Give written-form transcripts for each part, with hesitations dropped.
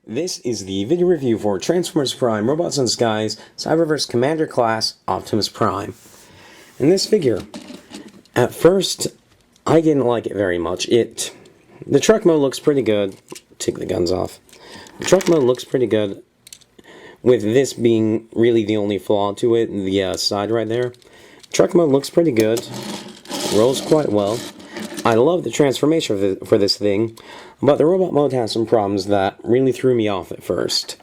This is the video review for Transformers Prime Robots in Disguise Cyberverse Commander Class Optimus Prime. In this figure, at first, I didn't like it very much. The truck mode looks pretty good. Take the guns off. The truck mode looks pretty good, with this being really the only flaw to it, the side right there. Truck mode looks pretty good. Rolls quite well. I love the transformation for this thing, but the robot mode has some problems that really threw me off at first.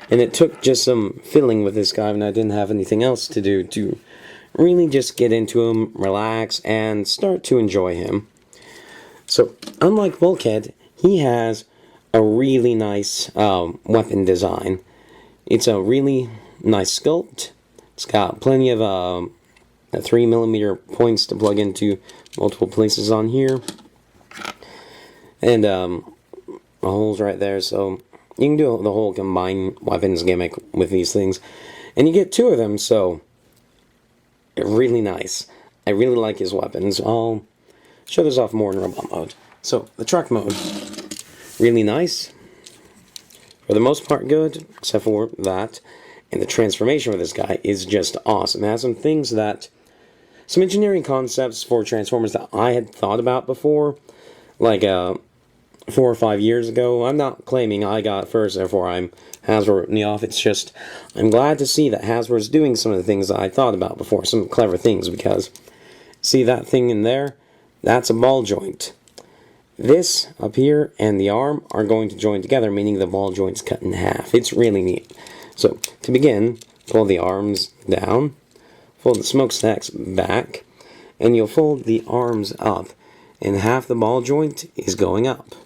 And it took just some fiddling with this guy when I didn't have anything else to do to really just get into him, relax, and start to enjoy him. So, unlike Bulkhead, he has a really nice weapon design. It's a really nice sculpt. It's got plenty of 3mm points to plug into multiple places on here, and holes right there, so you can do the whole combined weapons gimmick with these things, and you get two of them, so really nice. I really like his weapons. I'll show this off more in robot mode. So the truck mode, really nice, for the most part good, except for that, and the transformation for this guy is just awesome. It has some engineering concepts for Transformers that I had thought about before, like 4 or 5 years ago. I'm not claiming I got it first, therefore I'm Hasbro ripped me off. It's just, I'm glad to see that Hasbro's doing some of the things that I thought about before, some clever things, because, see that thing in there? That's a ball joint. This up here and the arm are going to join together, meaning the ball joint's cut in half. It's really neat. So, to begin, pull the arms down, fold the smokestacks back, and you'll fold the arms up, and half the ball joint is going up.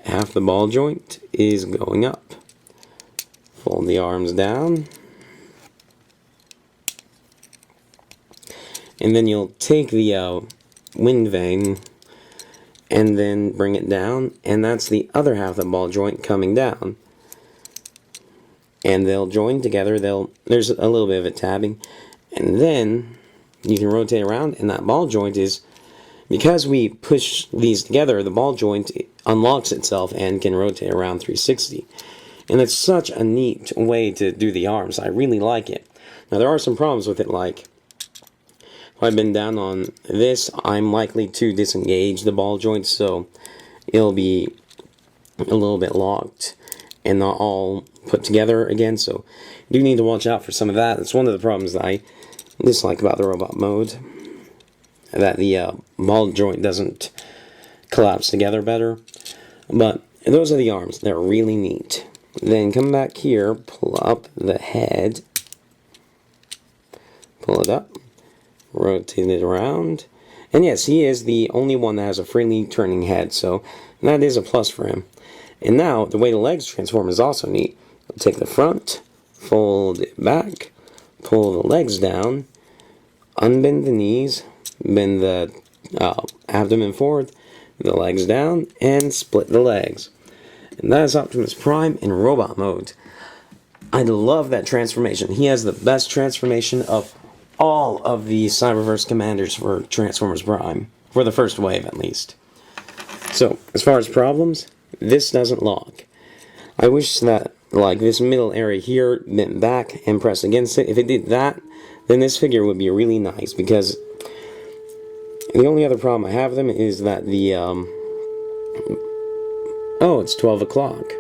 Half the ball joint is going up. Fold the arms down, and then you'll take the wind vane and then bring it down, and that's the other half of the ball joint coming down. And they'll join together. There's a little bit of a tabbing, and then you can rotate around, and that ball joint is, because we push these together, the ball joint unlocks itself and can rotate around 360. And it's such a neat way to do the arms. I really like it. Now there are some problems with it, like if I bend down on this, I'm likely to disengage the ball joint, so it'll be a little bit locked and not all put together again, so you do need to watch out for some of that. It's one of the problems that I dislike about the robot mode, that the ball joint doesn't collapse together better. But those are the arms. They're really neat. Then come back here, pull up the head, pull it up, rotate it around, and yes, he is the only one that has a freely turning head, so that is a plus for him. And now, the way the legs transform is also neat. Take the front, fold it back, pull the legs down, unbend the knees, bend the abdomen forward, the legs down, and split the legs. And that is Optimus Prime in robot mode. I love that transformation. He has the best transformation of all of the Cyberverse commanders for Transformers Prime, for the first wave at least. So, as far as problems, this doesn't lock. I wish that, like, this middle area here bent back and pressed against it. If it did that, then this figure would be really nice, because the only other problem I have with them is that the, oh, it's 12 o'clock.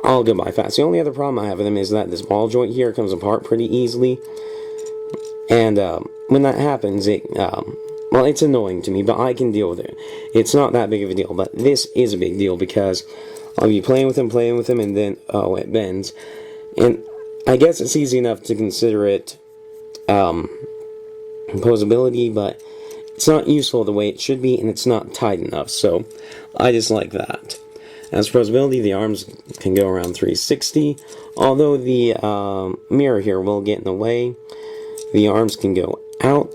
I'll go by fast. The only other problem I have with them is that this ball joint here comes apart pretty easily, and when that happens, well, it's annoying to me, but I can deal with it. It's not that big of a deal, but this is a big deal, because I'll be playing with him, and then, oh, it bends. And I guess it's easy enough to consider it posability, but it's not useful the way it should be, and it's not tight enough, so I just like that. As for posability, the arms can go around 360, although the mirror here will get in the way. The arms can go out,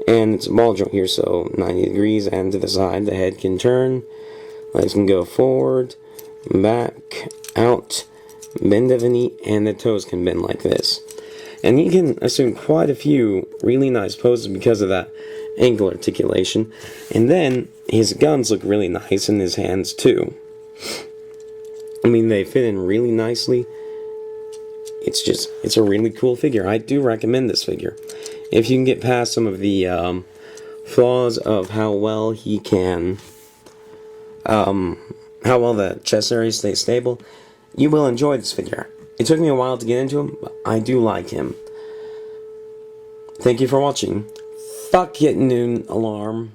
and it's a ball joint here, so 90 degrees, and to the side, the head can turn. Legs can go forward, back, out, bend of the knee, and the toes can bend like this. And you can assume quite a few really nice poses because of that. ankle articulation. And then his guns look really nice in his hands too. I mean, they fit in really nicely. It's a really cool figure. I do recommend this figure. If you can get past some of the flaws of how well he can, how well the chest area stays stable, you will enjoy this figure. It took me a while to get into him, but I do like him. Thank you for watching. Fuck hitting noon alarm.